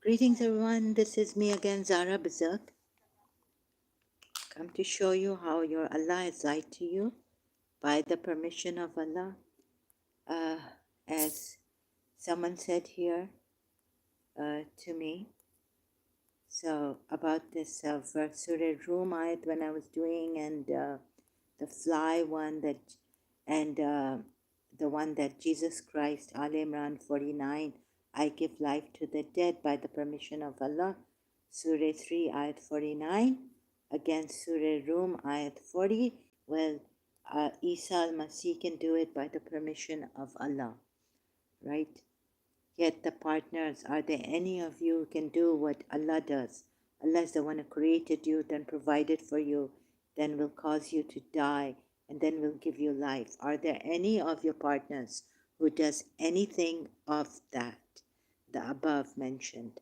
Greetings everyone, this is me again, Zara Berserk. Come to show you how your Allah has lied to you by the permission of Allah. As someone said here to me, so about this verse Surah Rum ayat when I was doing, and the fly one that, and the one that Jesus Christ, Al Imran 49, I give life to the dead by the permission of Allah, Surah 3 ayat 49, against Surah Rum ayat 40. Well, Isa al-Masih can do it by the permission of Allah, right? Yet the partners, are there any of you who can do what Allah does? Allah is the one who created you, then provided for you, then will cause you to die, and then will give you life. Are there any of your partners who does anything of that, the above mentioned,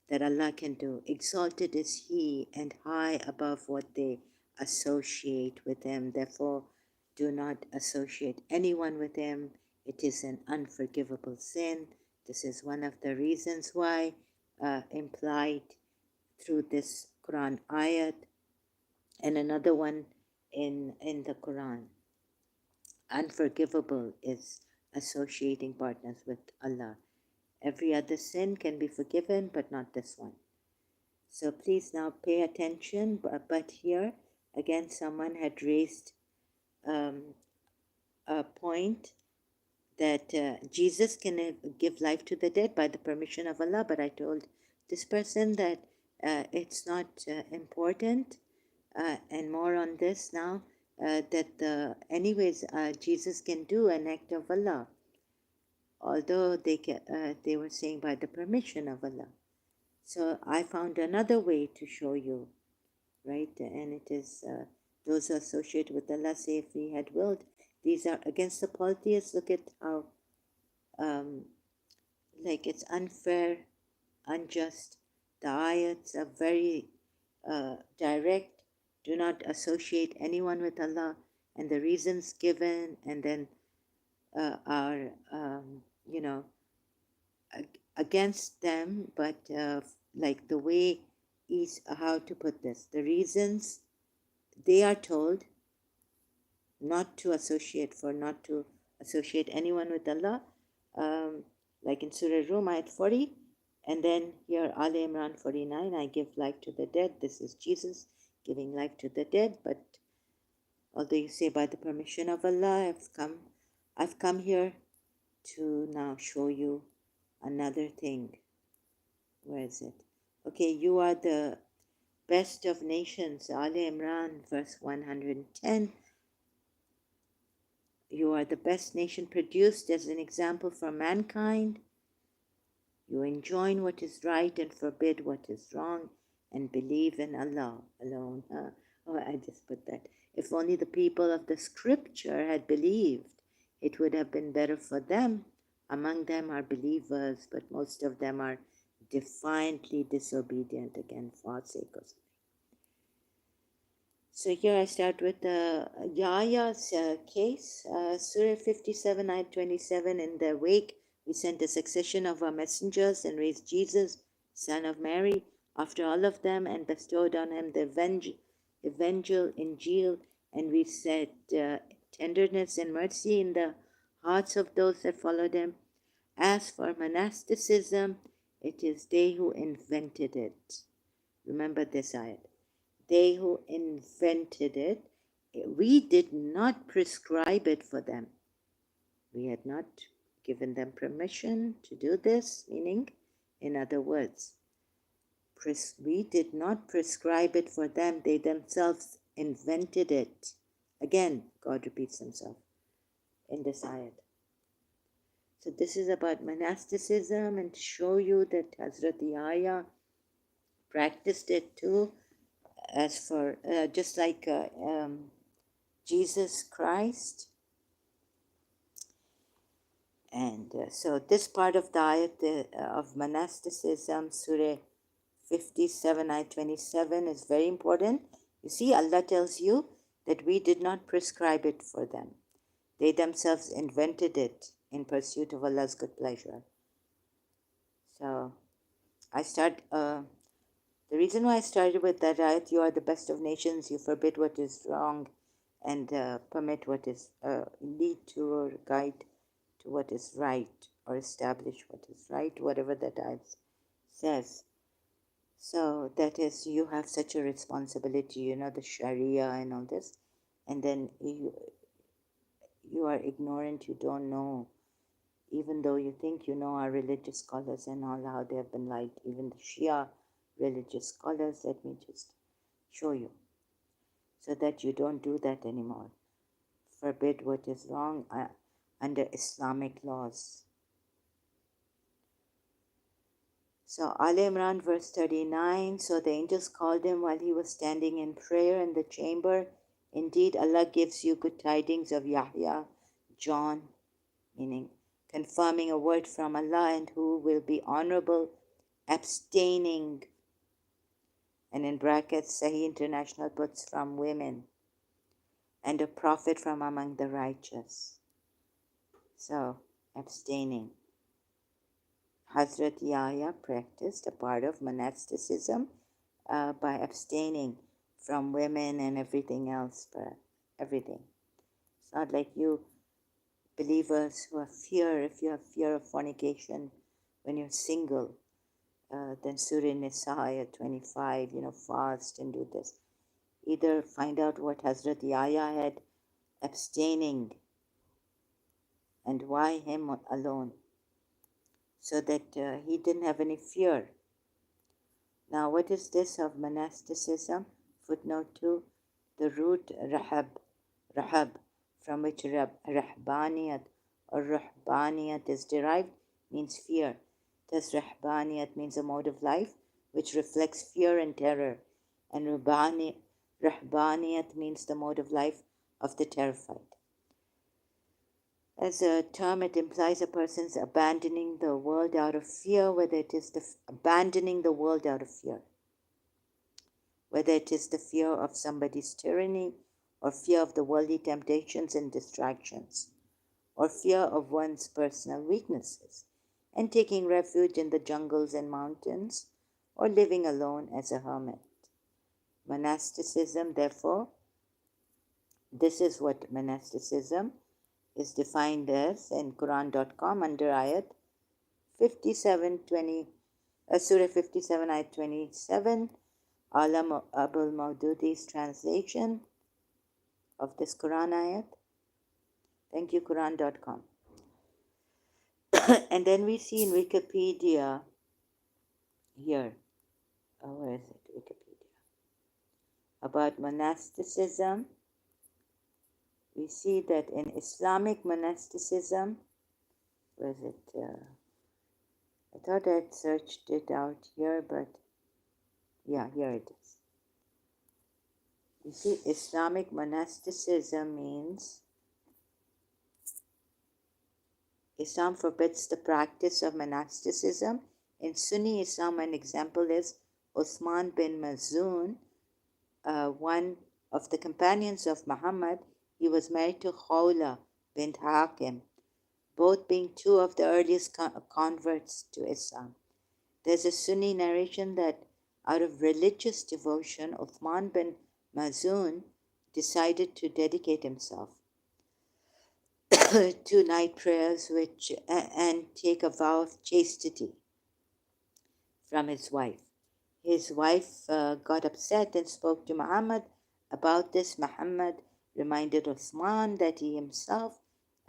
that Allah can do? Exalted is He and high above what they associate with Him. Therefore, do not associate anyone with Him. It is an unforgivable sin. This is one of the reasons why implied through this Quran ayat, and another one in the Quran. Unforgivable is associating partners with Allah. Every other sin can be forgiven, but not this one. So please now pay attention. But here again, someone had raised a point that Jesus can give life to the dead by the permission of Allah. But I told this person that it's not important, and more on this now, that anyways, Jesus can do an act of Allah, although they were saying by the permission of Allah. So I found another way to show you, right? And it is those associated with Allah say, if we had willed, these are against the polytheists. Look at how like it's unfair, unjust. The ayats are very direct. Do not associate anyone with Allah, and the reasons given, and then are against them, but like the way is how to put this. The reasons they are told not to associate anyone with Allah, like in Surah Rum ayat 40, and then here Al Imran 49, I give life to the dead. This is Jesus giving life to the dead, but although you say by the permission of Allah, I've come here to now show you another thing. Where is it? Okay, you are the best of nations. Al Imran verse 110. You are the best nation produced as an example for mankind. You enjoin what is right and forbid what is wrong, and believe in Allah alone. Oh, I just put that. If only the people of the scripture had believed, it would have been better for them. Among them are believers, but most of them are defiantly disobedient, again, forsaken. So here I start with Yahya's case. Surah 57, ayat 27. In their wake, we sent a succession of our messengers and raised Jesus, son of Mary, after all of them, and bestowed on him the evangel, Injil, and we set tenderness and mercy in the hearts of those that followed him. As for monasticism, it is they who invented it. Remember this ayat. They who invented it, we did not prescribe it for them. We had not given them permission to do this, meaning, in other words, we did not prescribe it for them. They themselves invented it. Again, God repeats himself in this ayat. So this is about monasticism, and to show you that Hazrat Yahya practiced it too. As for just like Jesus Christ. And so this part of the ayat of monasticism, Surah 57, ayat 27, is very important. You see, Allah tells you that we did not prescribe it for them. They themselves invented it in pursuit of Allah's good pleasure. So The reason why I started with that ayat, you are the best of nations, you forbid what is wrong and permit what is, lead to or guide to what is right, or establish what is right, whatever that ayat says. So that is, you have such a responsibility, the Sharia and all this, and then you are ignorant, you don't know, even though you think you know our religious scholars and all how they have been lied, even the Shia religious scholars. Let me just show you so that you don't do that anymore. Forbid what is wrong under Islamic laws. So Al Imran verse 39, so the angels called him while he was standing in prayer in the chamber. Indeed, Allah gives you good tidings of Yahya, John, meaning confirming a word from Allah, and who will be honorable, abstaining, and in brackets Sahih International puts from women, and a prophet from among the righteous. So, abstaining. Hazrat Yahya practiced a part of monasticism by abstaining from women and everything else, everything. It's not like you believers who have fear, if you have fear of fornication when you're single, then Surah Nisa ayat 25, fast and do this. Either find out what Hazrat Yahya had abstaining and why him alone, so that he didn't have any fear. Now, what is this of monasticism? Footnote 2, the root rahab, from which rahbaniyat or ruhbaniyat is derived, means fear. Thus, rahbaniyat means a mode of life which reflects fear and terror, and ruhbaniyat means the mode of life of the terrified. As a term, it implies a person's abandoning the world out of fear, whether it is abandoning the world out of fear, whether it is the fear of somebody's tyranny, or fear of the worldly temptations and distractions, or fear of one's personal weaknesses, and taking refuge in the jungles and mountains, or living alone as a hermit. Monasticism, therefore, this is what monasticism is defined as in Quran.com under ayat 57:20, Surah 57, ayat 27, Alam Abul Maududi's translation of this Quran ayat. Thank you, Quran.com. And then we see in Wikipedia here, where is it? Wikipedia. About monasticism, we see that in Islamic monasticism, where is it? I thought I had searched it out here, but yeah, here it is. You see, Islamic monasticism means Islam forbids the practice of monasticism. In Sunni Islam, an example is Uthman bin Mazun, one of the companions of Muhammad. He was married to Khawla bint Hakim, both being two of the earliest converts to Islam. There's a Sunni narration that out of religious devotion, Uthman bin Mazun decided to dedicate himself to night prayers and take a vow of chastity from his wife. His wife got upset and spoke to Muhammad about this. Muhammad reminded Uthman that he himself,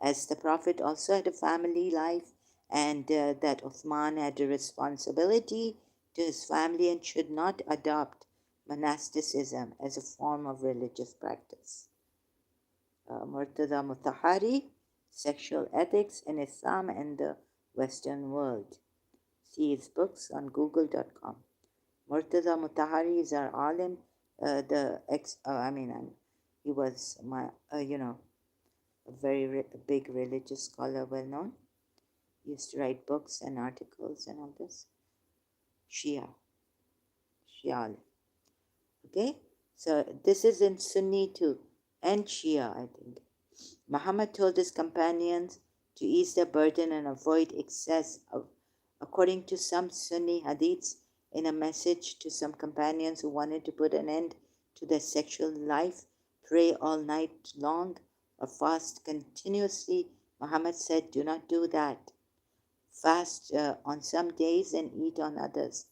as the Prophet, also had a family life, and that Uthman had a responsibility to his family and should not adopt monasticism as a form of religious practice. Murtada Mutahari, Sexual Ethics in Islam and the Western World. See his books on google.com. Murtada Mutahari is our alim, he was a very big religious scholar, well known. He used to write books and articles and all this. Shia. Okay, so this is in Sunni too, and Shia, I think. Muhammad told his companions to ease their burden and avoid excess of According to some Sunni hadiths, in a message to some companions who wanted to put an end to their sexual life, pray all night long or fast continuously, Muhammad said, do not do that. Fast on some days and eat on others.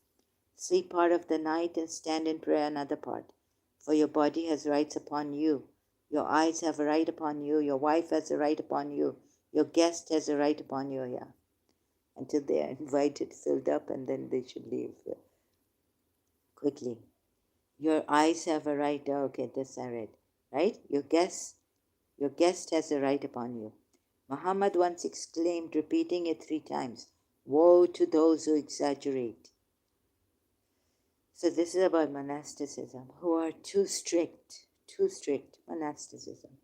Sleep part of the night and stand in prayer another part. For your body has rights upon you. Your eyes have a right upon you. Your wife has a right upon you. Your guest has a right upon you. Yeah. Until they are invited, filled up, and then they should leave quickly. Your eyes have a right. Oh, okay, this I read. Right? Your guest has a right upon you. Muhammad once exclaimed, repeating it 3 times, woe to those who exaggerate. So this is about monasticism, who are too strict, monasticism.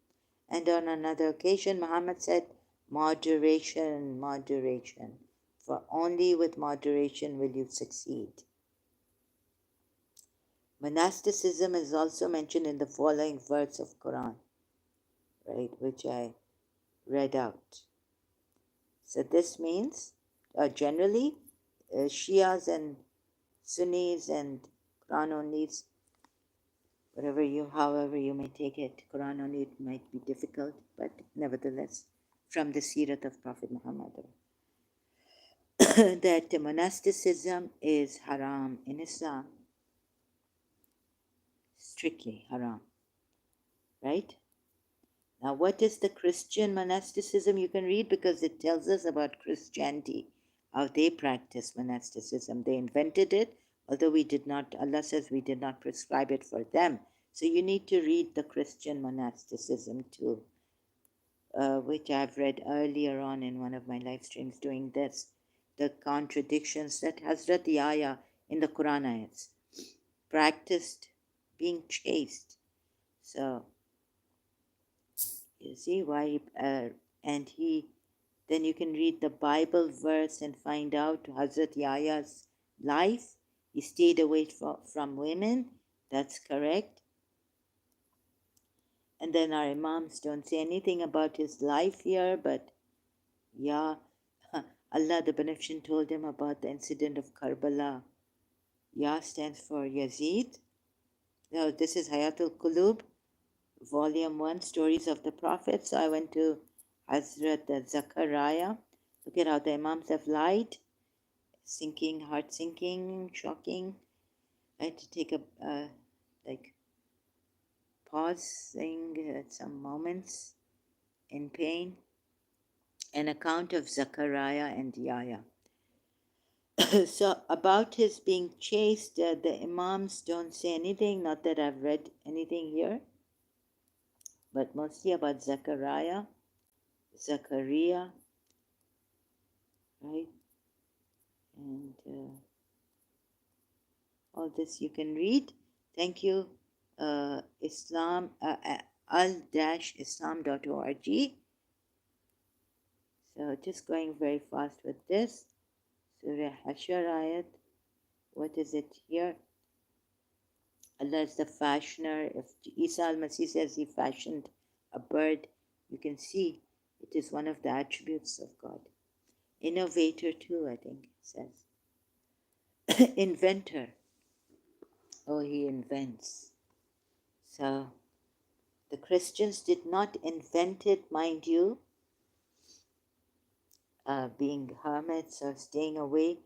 And on another occasion, Muhammad said, moderation, moderation, for only with moderation will you succeed. Monasticism is also mentioned in the following verse of Quran, right, which I read out. So this means, generally, Shias and Sunnis and Quran onlys, however you may take it, Quran only it might be difficult, but nevertheless, from the Sirat of Prophet Muhammad, that monasticism is haram in Islam, strictly haram, right? Now, what is the Christian monasticism? You can read because it tells us about Christianity, how they practice monasticism. They invented it, although we did not, Allah says we did not prescribe it for them. So you need to read the Christian monasticism too, which I've read earlier on in one of my live streams doing this. The contradictions that Hazrat Yahya in the Quran ayats practiced being chaste. So you see why, and he, then you can read the Bible verse and find out Hazrat Yahya's life. He stayed away from women. That's correct. And then our Imams don't say anything about his life here, but yeah, Allah the Beneficent told him about the incident of Karbala. Ya stands for Yazid. Now, this is Hayatul Qulub, Volume 1, Stories of the Prophets. So I went to Hazrat Zakaria. Look at how the Imams have lied. Sinking, heart sinking, shocking. I had to take a, pausing at some moments in pain. An account of Zachariah and Yahya. So about his being chaste, the Imams don't say anything, not that I've read anything here, but mostly about Zachariah, right? And all this you can read. Thank you, Islam, al-islam.org. So just going very fast with this. Surah Hashar ayat. What is it here? Allah is the fashioner. If Isa al-Masih says he fashioned a bird, you can see it is one of the attributes of God. Innovator too, I think it says. Inventor. Oh, he invents. So the Christians did not invent it, mind you, being hermits or staying away,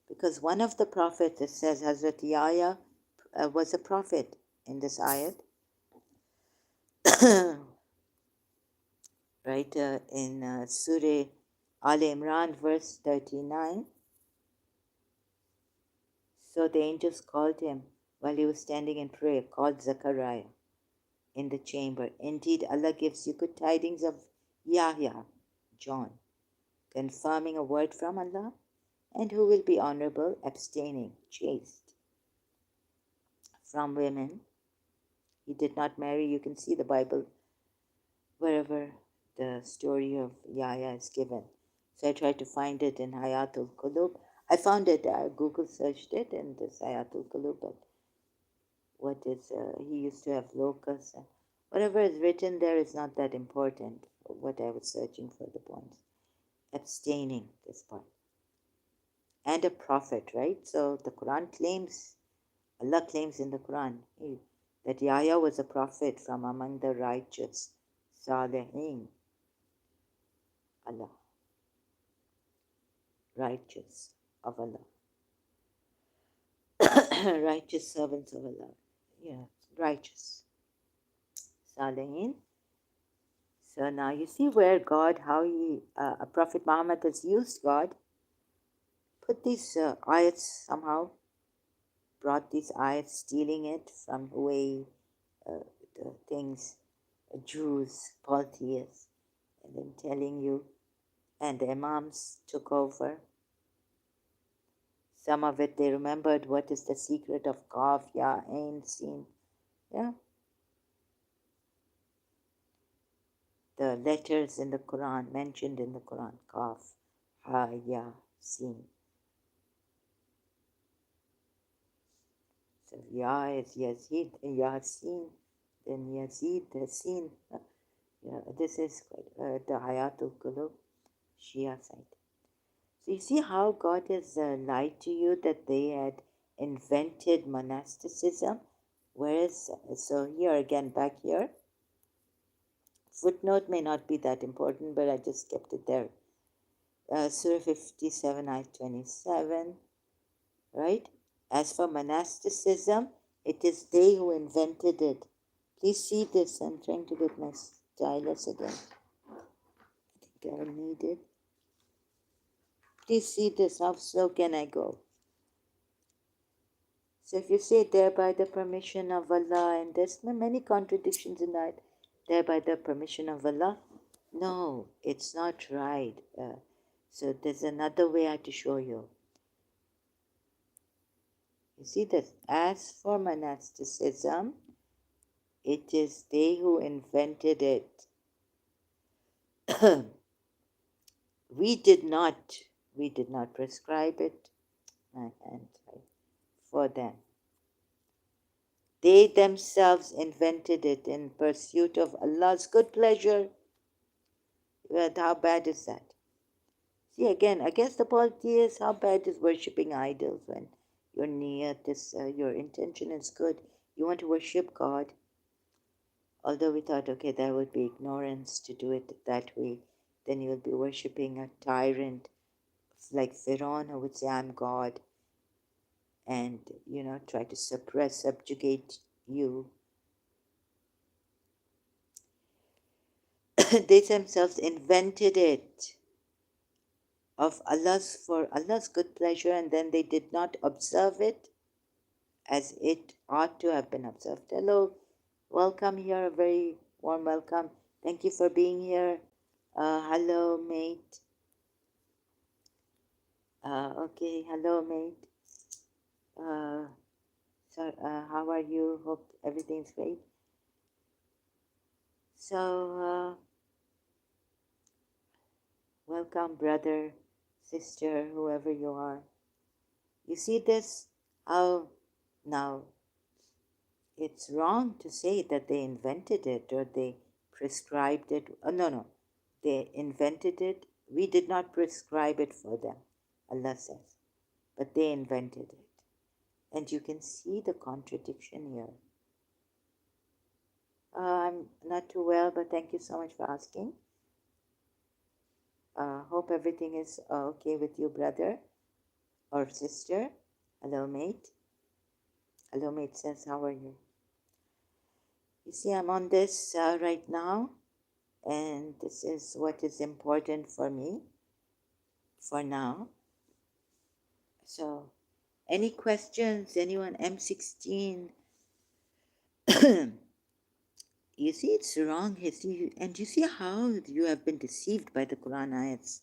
because one of the prophets, it says Hazrat Yahya was a prophet in this ayat, right, in Surah Al Imran, verse 39. So the angels called him while he was standing in prayer, called Zechariah in the chamber. Indeed, Allah gives you good tidings of Yahya, John, confirming a word from Allah, and who will be honorable, abstaining, chaste from women. He did not marry. You can see the Bible wherever the story of Yahya is given. So I tried to find it in Hayatul Qulub. I found it, I Google searched it in this Hayatul Qulub, but what is, he used to have locusts. Whatever is written there is not that important for what I was searching for the points. Abstaining, this part. and a prophet, right? So the Quran claims, Allah claims in the Quran that Yahya was a prophet from among the righteous, Salihin, Allah, righteous of Allah, righteous servants of Allah, yeah, righteous, Salihin. So now you see where God, how Prophet Muhammad has used God, put these ayats somehow, brought these ayats, stealing it from Huawei, the things, Jews, polytheists, and then telling you, and the Imams took over. Some of it they remembered what is the secret of Qaf, Ya, Ain, Sin. Yeah. The letters in the Quran, mentioned in the Quran, Qaf, Ha, Ya, Sin. So Ya is Yazid, Yasin, then Yazid, the Sin. Yeah, this is the Hayatul Qulub, Shia side. So you see how God has lied to you that they had invented monasticism, whereas, so here again, back here, footnote may not be that important, but I just kept it there. Surah 57, ayat 27, right? As for monasticism, it is they who invented it. Please see this. I'm trying to get my stylus again. I think I need it. Please see this. How slow can I go? So if you say there by the permission of Allah, and there's many contradictions in that, there by the permission of Allah, no, it's not right. So there's another way I have to show you. You see that as for monasticism, it is they who invented it. we did not prescribe it, my hand, for them. They themselves invented it in pursuit of Allah's good pleasure. But how bad is that? See, again, against the polytheists, how bad is worshipping idols when your niyat is, your intention is good. You want to worship God. Although we thought, okay, that would be ignorance to do it that way. Then you will be worshipping a tyrant like Pharaoh, who would say, I'm God, and, try to suppress, subjugate you. They themselves invented it for Allah's good pleasure, and then they did not observe it as it ought to have been observed. Hello, welcome here, a very warm welcome. Thank you for being here. Hello, mate. Okay, hello, mate. How are you? Hope everything's great. So, welcome, brother, sister, whoever you are. You see this? How now it's wrong to say that they invented it or they prescribed it. No. They invented it. We did not prescribe it for them, Allah says. But they invented it. And you can see the contradiction here. I'm not too well, but thank you so much for asking. Hope everything is okay with you, brother or sister. Hello, mate. Hello, mate says, how are you? You see, I'm on this right now, and this is what is important for me for now. So, any questions? Anyone? M16? You see, it's wrong. And you see how you have been deceived by the Quran ayats.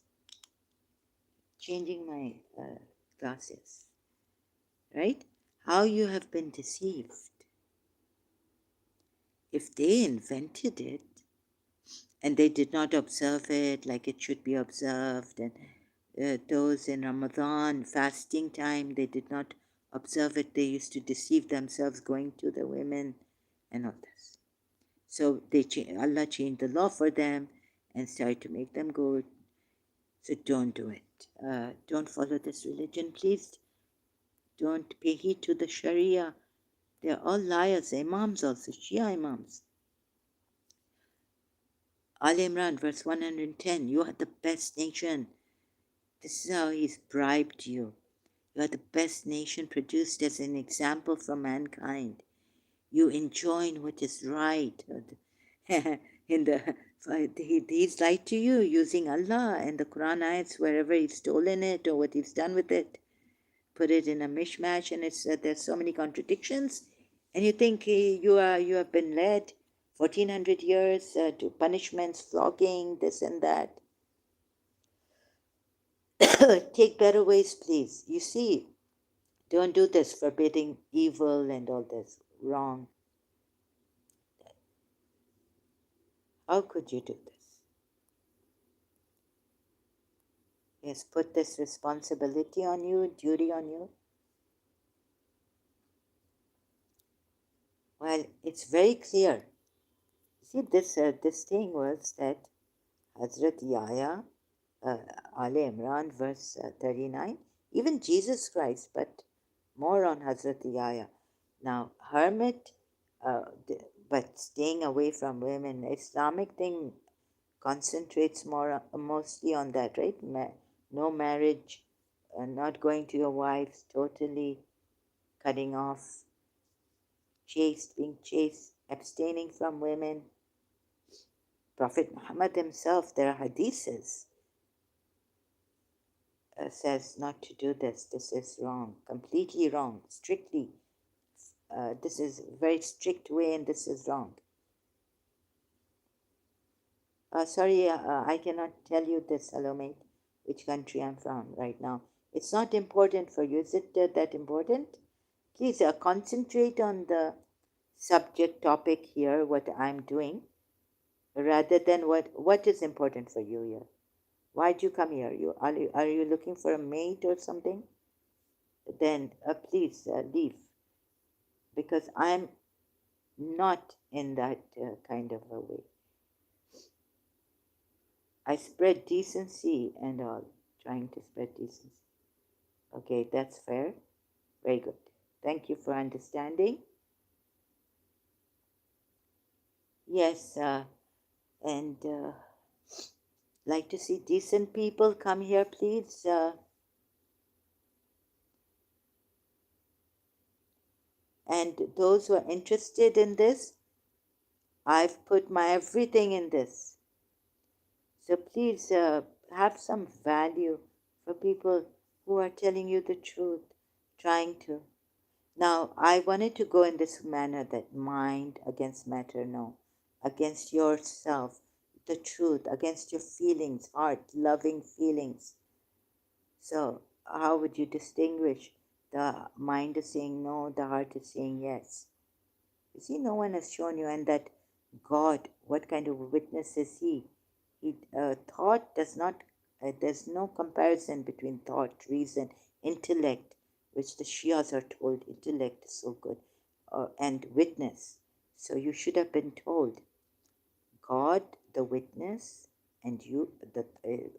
Changing my glasses. Right? How you have been deceived. If they invented it, and they did not observe it like it should be observed, and those in Ramadan, fasting time, they did not observe it. They used to deceive themselves going to the women and all this. So Allah changed the law for them and started to make them good. So don't do it. don't follow this religion, please. Don't pay heed to the Sharia. They're all liars, imams also, Shia imams. Al Imran, verse 110, you are the best nation. This is how he's bribed you. You are the best nation produced as an example for mankind. You enjoin what is right. In the he's lied to you using Allah and the Quran ayats wherever he's stolen it or what he's done with it. Put it in a mishmash, and it's there's so many contradictions, and you think you have been led 1400 years to punishments, flogging, this and that. Take better ways, please. You see, don't do this, forbidding evil and all this. Wrong. How could you do this? Yes, put this responsibility on you, duty on you. Well, it's very clear. See, this thing was that Hazrat Yahya, Ali Imran, verse 39, even Jesus Christ, but more on Hazrat Yahya. Now, hermit, but staying away from women, Islamic thing concentrates mostly on that, right? No marriage, not going to your wives, totally cutting off, being chaste, abstaining from women. Prophet Muhammad himself, there are hadiths, says not to do this. This is wrong, completely wrong, strictly. This is a very strict way, and this is wrong. Sorry, I cannot tell you this, hello mate, which country I'm from right now. It's not important for you. Is it that important? Please concentrate on the subject topic here, what I'm doing, rather than what is important for you here. Why'd you come here? Are you looking for a mate or something? Then please leave, because I'm not in that kind of a way. I spread decency and all, trying to spread decency. Okay, that's fair. Very good. Thank you for understanding. Yes, and like to see decent people come here, please. And those who are interested in this, I've put my everything in this. So please have some value for people who are telling you the truth, trying to. Now, I wanted to go in this manner, that mind against matter, no, against yourself, the truth, against your feelings, heart, loving feelings. So, how would you distinguish? The mind is saying no, the heart is saying yes. You see, no one has shown you, and that God, what kind of a witness is He? Thought does not, there's no comparison between thought, reason, intellect, which the Shias are told intellect is so good, and witness. So you should have been told God, the witness, and you that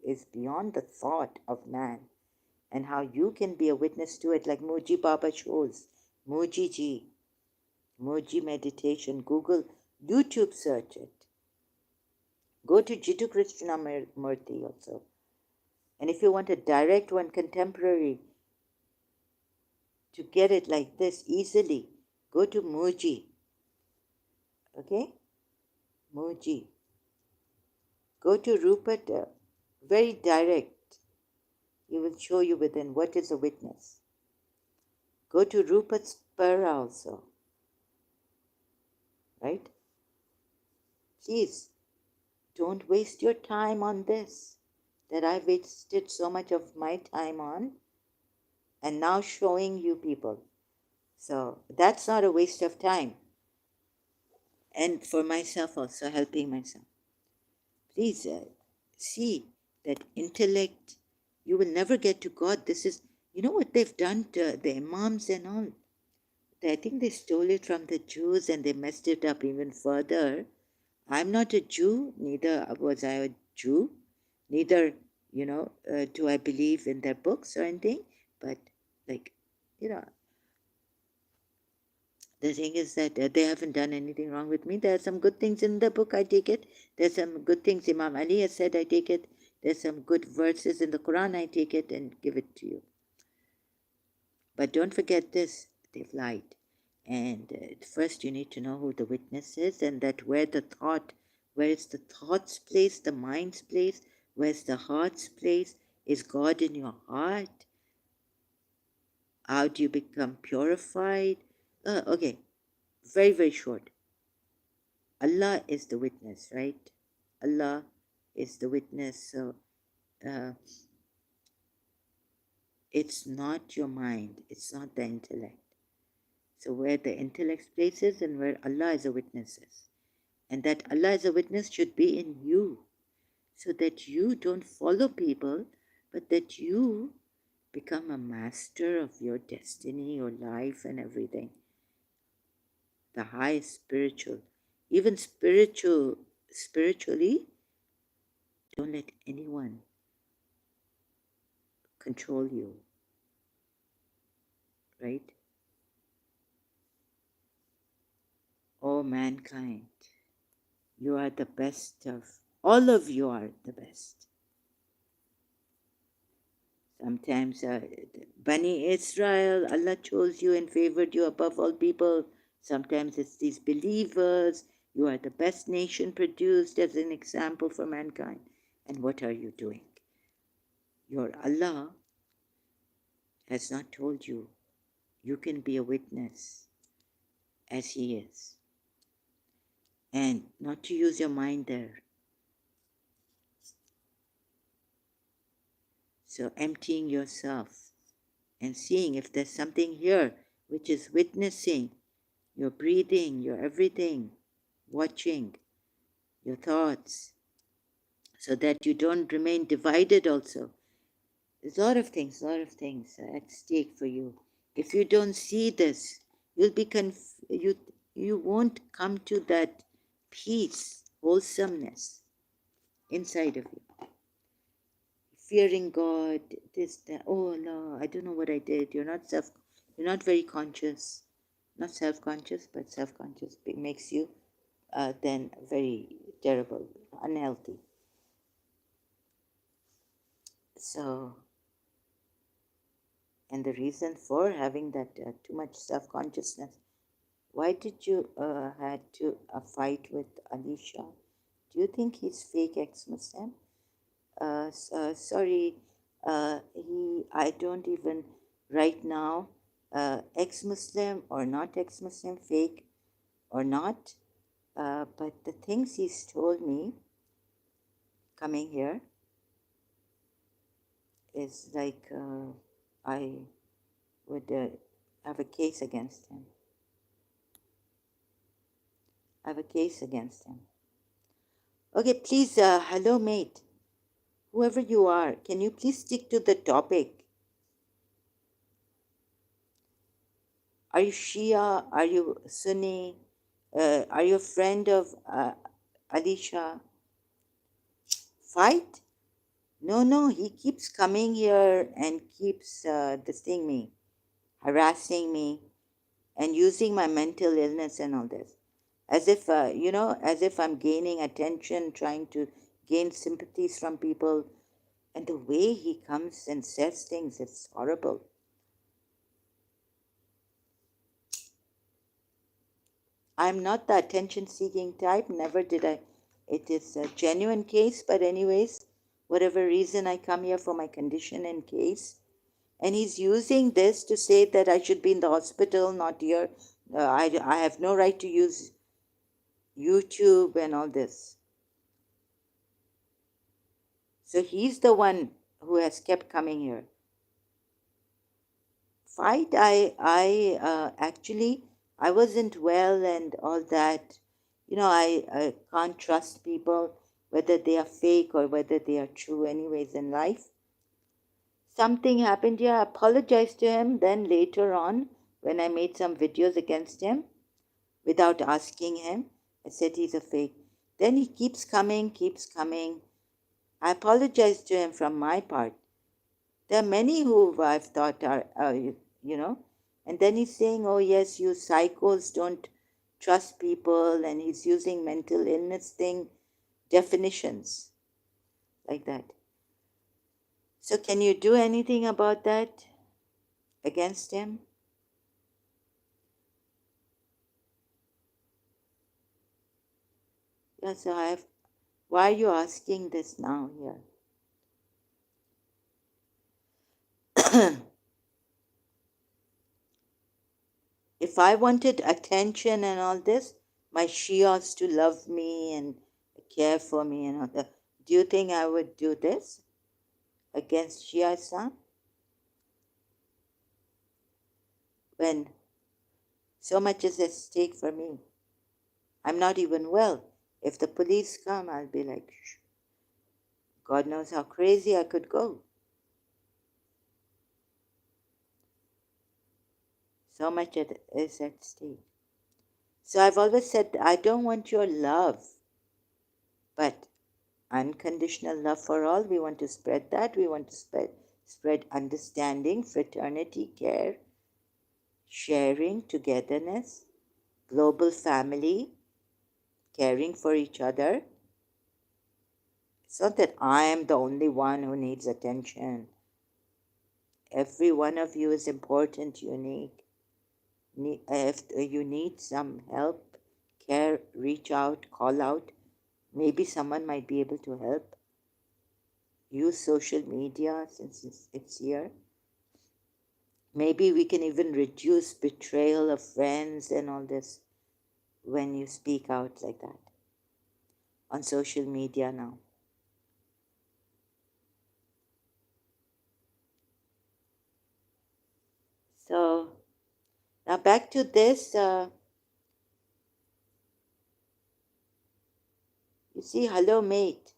is beyond the thought of man, and how you can be a witness to it, like Muji Baba shows. Muji Ji, Muji meditation, Google, YouTube search it. Go to Jiddu Krishnamurti also. And if you want a direct one, contemporary, to get it like this easily, go to Muji. Okay? Muji. Go to Rupert, very direct. He will show you within what is a witness. Go to Rupert's Spur also. Right? Please, don't waste your time on this that I wasted so much of my time on, and now showing you people. So that's not a waste of time. And for myself also, helping myself. Please see that intellect, you will never get to God. This is, you know what they've done to the imams and all? I think they stole it from the Jews and they messed it up even further. I'm not a Jew, neither was I a Jew, neither Do I believe in their books or anything? But, like, you know, the thing is that they haven't done anything wrong with me. There are some good things in the book, I take it. There's some good things Imam Ali has said, I take it. There's some good verses in the Quran, I take it and give it to you. But don't forget this, they've lied. And first you need to know who the witness is, and that where is the thought's place, the mind's place, where's the heart's place? Is God in your heart? How do you become purified? Okay, very, very short. Allah is the witness, right? Allah is the witness. So uh, it's not your mind, it's not the intellect. So where the intellect's place is and where Allah is a witness is. And that Allah is a witness should be in you, so that you don't follow people, but that you become a master of your destiny, your life, and everything. The high spiritual, even spiritually, don't let anyone control you, right? Oh, mankind, you are the best of, all of you are the best. Sometimes Bani Israel, Allah chose you and favored you above all people. Sometimes it's these believers. You are the best nation produced as an example for mankind. And what are you doing? Your Allah has not told you. You can be a witness as He is. And not to use your mind there. So emptying yourself and seeing if there's something here which is witnessing your breathing, your everything, watching your thoughts, so that you don't remain divided also. There's a lot of things at stake for you. If you don't see this, you'll be you won't come to that peace, wholesomeness inside of you. Fearing God, this, that, oh Allah, I don't know what I did. You're not very conscious. Not self-conscious, but self-conscious makes you then very terrible, unhealthy. So, and the reason for having that too much self-consciousness, why did you had to fight with Ex-Shia? Do you think he's fake ex-Muslim? Sorry, I don't even, right now, ex-Muslim or not ex-Muslim, fake or not, but the things he's told me coming here is like I would have a case against him. I have a case against him. Okay, please, hello, mate. Whoever you are, can you please stick to the topic? Are you Shia? Are you Sunni? Are you a friend of Ex-Shia? Fight? No, he keeps coming here and keeps dissing me, harassing me, and using my mental illness and all this. As if, as if I'm gaining attention, trying to gain sympathies from people. And the way he comes and says things, it's horrible. I'm not the attention-seeking type, never did I. It is a genuine case, but anyways, whatever reason I come here for my condition and case. And he's using this to say that I should be in the hospital, not here. I have no right to use YouTube and all this. So he's the one who has kept coming here. Fight, actually, I wasn't well and all that. I can't trust people, whether they are fake or whether they are true anyways in life. Something happened here, I apologized to him. Then later on, when I made some videos against him, without asking him, I said he's a fake. Then he keeps coming. I apologize to him from my part. There are many who I've thought are, you know, and then he's saying, oh, yes, you psychos don't trust people, and he's using mental illness thing definitions like that. So, can you do anything about that against him? Yeah, so why are you asking this now here? If I wanted attention and all this, my Shias to love me and care for me and all that, do you think I would do this against Shia Islam when so much is at stake for me? I'm not even well. If the police come, I'll be like, shh, God knows how crazy I could go. So much is at stake. So I've always said, I don't want your love, but unconditional love for all. We want to spread that. We want to spread understanding, fraternity, care, sharing, togetherness, global family, caring for each other. It's not that I am the only one who needs attention. Every one of you is important, unique. If you need some help, care, reach out, call out. Maybe someone might be able to help. Use social media since it's here. Maybe we can even reduce betrayal of friends and all this when you speak out like that on social media now. So now back to this. You see, hello, mate.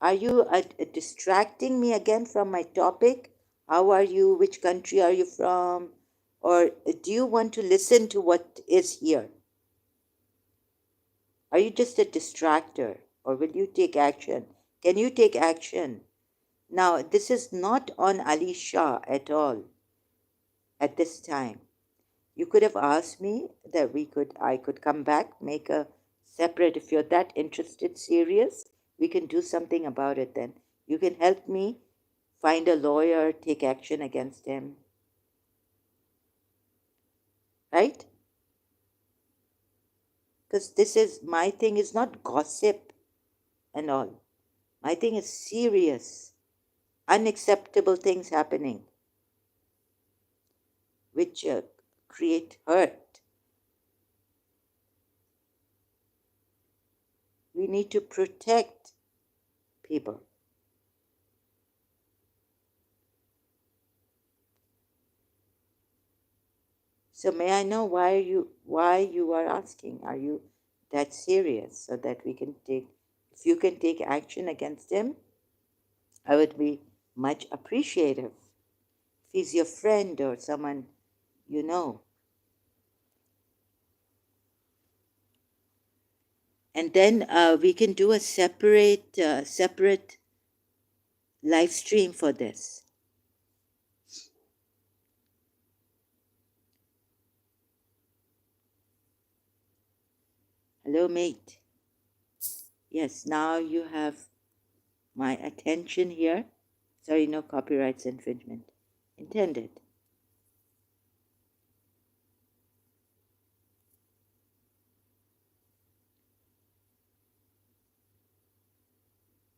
Are you distracting me again from my topic? How are you? Which country are you from? Or do you want to listen to what is here? Are you just a distractor? Or will you take action? Can you take action? Now, this is not on Ali Shah at all at this time. You could have asked me that I could come back, make a separate, if you're that interested, serious, we can do something about it then. You can help me find a lawyer, take action against him. Right? Because my thing is not gossip and all. My thing is serious, unacceptable things happening, which create hurt. We need to protect people. So may I know why you are asking? Are you that serious so that we can take, if you can take action against him, I would be much appreciative. If he's your friend or someone you know. And then we can do a separate live stream for this. Hello, mate. Yes, now you have my attention here. Sorry, no copyrights infringement intended.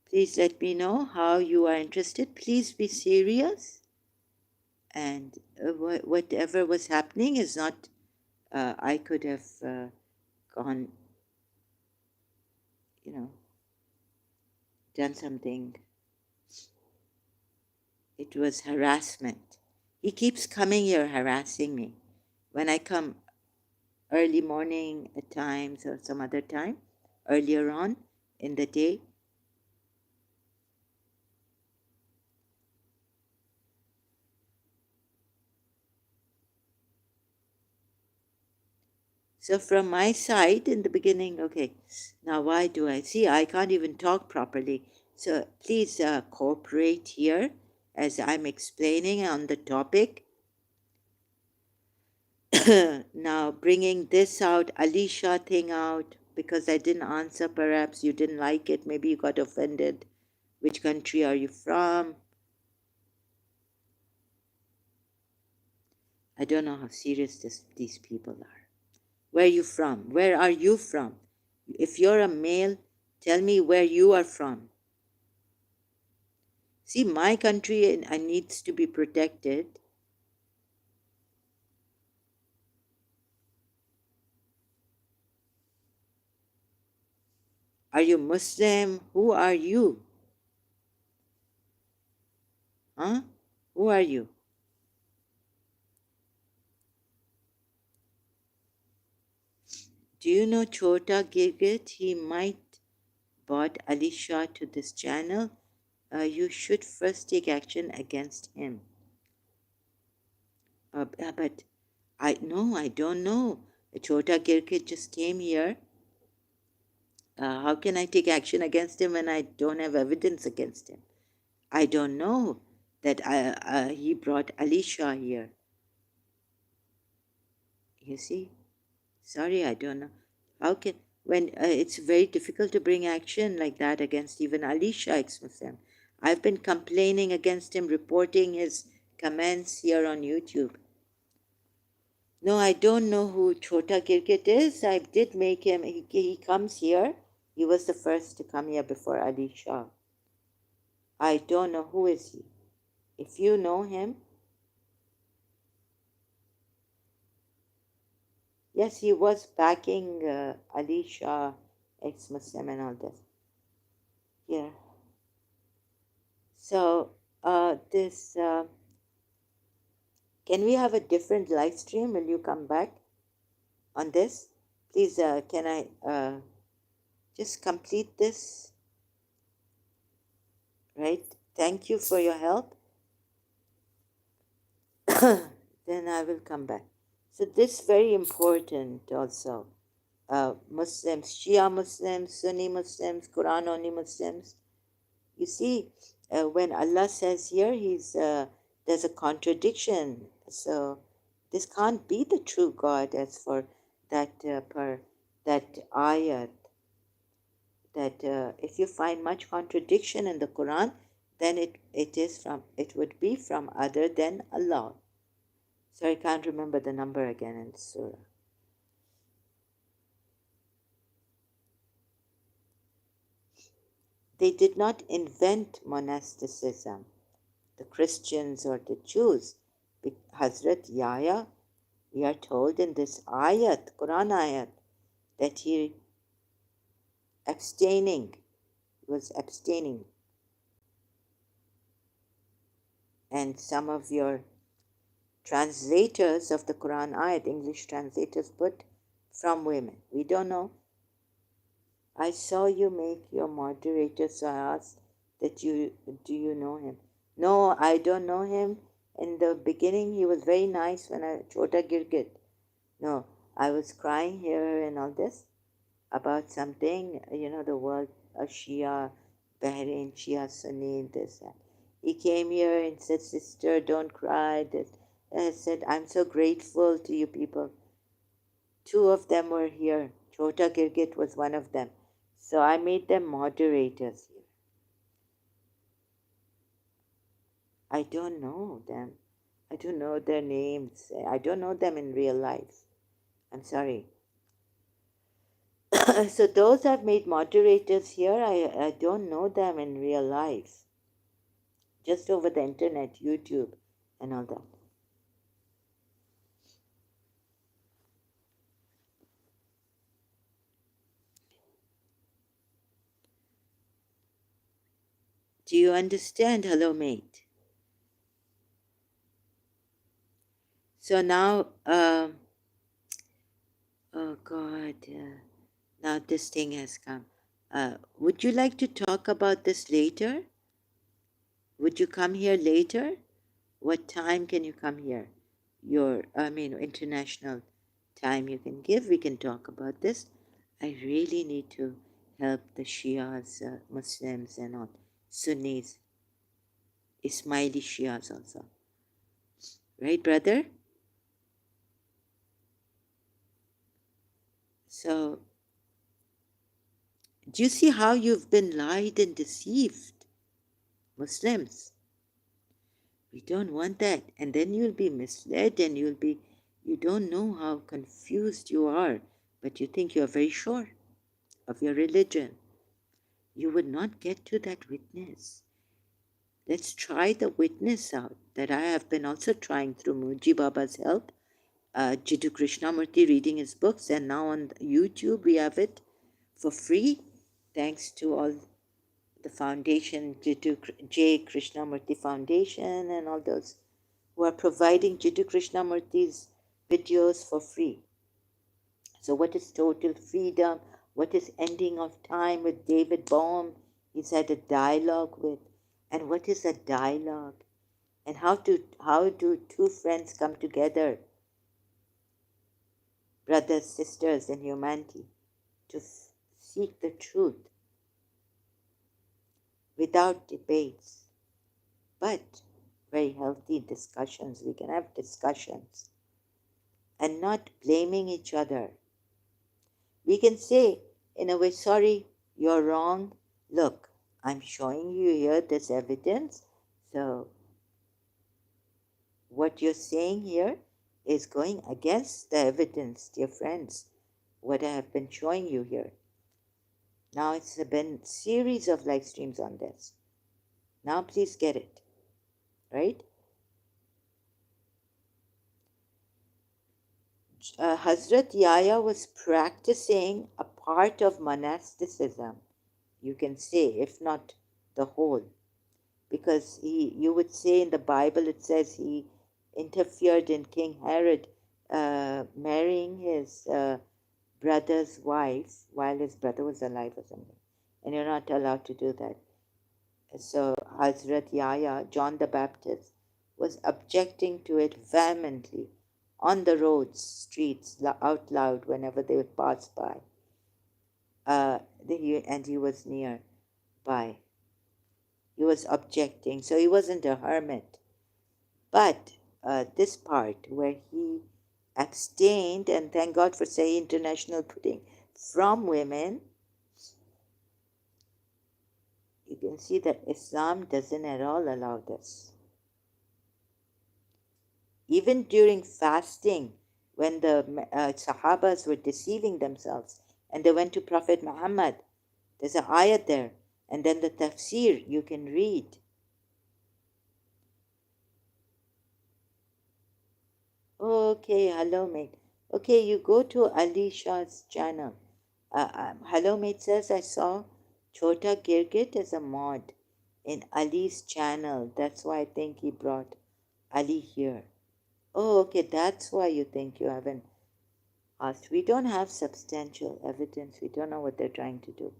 Please let me know how you are interested. Please be serious. And whatever was happening is not, I could have gone, done something. It was harassment. He keeps coming here harassing me. When I come early morning at times or some other time, earlier on in the day, so from my side in the beginning, okay, now why do I see? I can't even talk properly So please cooperate here as I'm explaining on the topic. Now, bringing this out, Alicia thing out, because I didn't answer, perhaps you didn't like it, maybe you got offended. Which country are you from? I don't know how serious these people are. Where are you from? Where are you from? If you're a male, tell me where you are from. See, my country needs to be protected. Are you Muslim? Who are you? Huh? Who are you? Do you know Chota Girgit? He might bought Alicia to this channel. You should first take action against him. But I don't know. Chota Girgit just came here. How can I take action against him when I don't have evidence against him? I don't know that he brought Alicia here. You see? Sorry, I don't know. How can, when it's very difficult to bring action like that against even Alicia ex-Muslim. I've been complaining against him, reporting his comments here on YouTube. No, I don't know who Chota Kirkit is. I did make him, he comes here. He was the first to come here before Alicia. I don't know who is he. If you know him, yes, he was backing Alicia ex-Muslim and all this. Yeah. So this, can we have a different live stream? Will you come back on this? Please, can I just complete this? Right? Thank you for your help. Then I will come back. So this is very important also. Muslims, Shia Muslims, Sunni Muslims, Quran only Muslims. You see, when Allah says here, there's a contradiction. So this can't be the true God as for that that ayat. That if you find much contradiction in the Quran, then it would be from other than Allah. So I can't remember the number again in the surah. They did not invent monasticism, the Christians or the Jews. Hazrat Yahya, we are told in this ayat, Quran ayat, that he was abstaining. And some of your translators of the Quran ayat, English translators, put from women. We don't know. I saw you make your moderator, so I asked that do you know him? No, I don't know him. In the beginning, he was very nice when Chota Girgit. No, I was crying here and all this about something, the world, Shia, Bahrain, Shia, Sunni, this, that. He came here and said, sister, don't cry. This. And I said, I'm so grateful to you people. Two of them were here. Chota Girgit was one of them. So I made them moderators here. I don't know them. I don't know their names. I don't know them in real life. I'm sorry. So those I've made moderators here, I don't know them in real life. Just over the internet, YouTube, and all that. Do you understand? Hello, mate. So now, oh God, now this thing has come. Would you like to talk about this later? Would you come here later? What time can you come here? International time you can give. We can talk about this. I really need to help the Shias, Muslims, and all. Sunnis, Ismaili Shias also. Right, brother? So, do you see how you've been lied and deceived? Muslims, we don't want that. And then you'll be misled and you don't know how confused you are, but you think you're very sure of your religion. You would not get to that witness. Let's try the witness out that I have been also trying through Muji Baba's help. Jiddu Krishnamurti reading his books, and now on YouTube we have it for free, thanks to all the foundation, Jiddu J. Krishnamurti Foundation, and all those who are providing Jiddu Krishnamurti's videos for free. So, what is total freedom? What is ending of time with David Bohm? He's had a dialogue with. And what is a dialogue? And how do two friends come together, brothers, sisters in humanity, to seek the truth without debates, but very healthy discussions. We can have discussions and not blaming each other. We can say, in a way, sorry, you're wrong. Look, I'm showing you here this evidence. So, what you're saying here is going against the evidence, dear friends, what I have been showing you here. Now it's been a series of live streams on this. Now please get it, right? Hazrat Yahya was practicing a part of monasticism, you can say, if not the whole, because you would say in the Bible it says he interfered in King Herod marrying his brother's wife while his brother was alive or something, and you're not allowed to do that. So Hazrat Yahya, John the Baptist, was objecting to it vehemently on the roads, streets, out loud whenever they would pass by. And he was near by. He was objecting, so he wasn't a hermit. But this part where he abstained, and thank God for Sahih International putting from women, you can see that Islam doesn't at all allow this. Even during fasting, when the Sahabas were deceiving themselves and they went to Prophet Muhammad, there's an ayat there, and then the tafsir you can read. Okay, hello mate. Okay, you go to Ali Shah's channel. Hello mate says I saw Chota Girgit as a mod in Ali's channel. That's why I think he brought Ali here. Oh, okay, that's why you think you haven't asked. We don't have substantial evidence. We don't know what they're trying to do.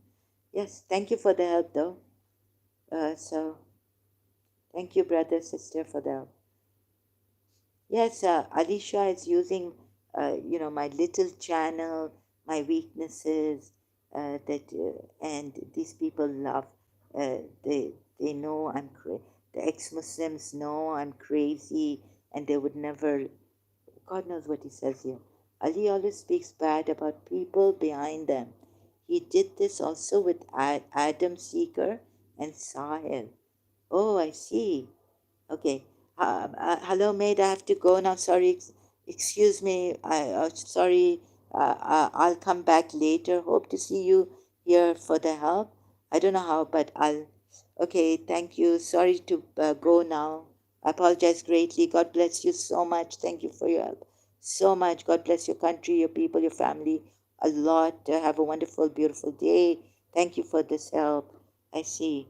Yes, thank you for the help, though. So, thank you, brother, sister, for the help. Yes, Alisha is using, my little channel, my weaknesses, and these people love. They know the ex-Muslims know I'm crazy, and they would never. God knows what he says here. Ali always speaks bad about people behind them. He did this also with Adam Seeker and Sahil. Oh, I see. Okay. Hello, maid. I have to go now. Sorry. Excuse me. Sorry. I'll come back later. Hope to see you here for the help. I don't know how, but I'll. Okay. Thank you. Sorry to go now. I apologize greatly. God bless you so much. Thank you for your help. So much. God bless your country, your people, your family a lot. Have a wonderful, beautiful day. Thank you for this help. I see.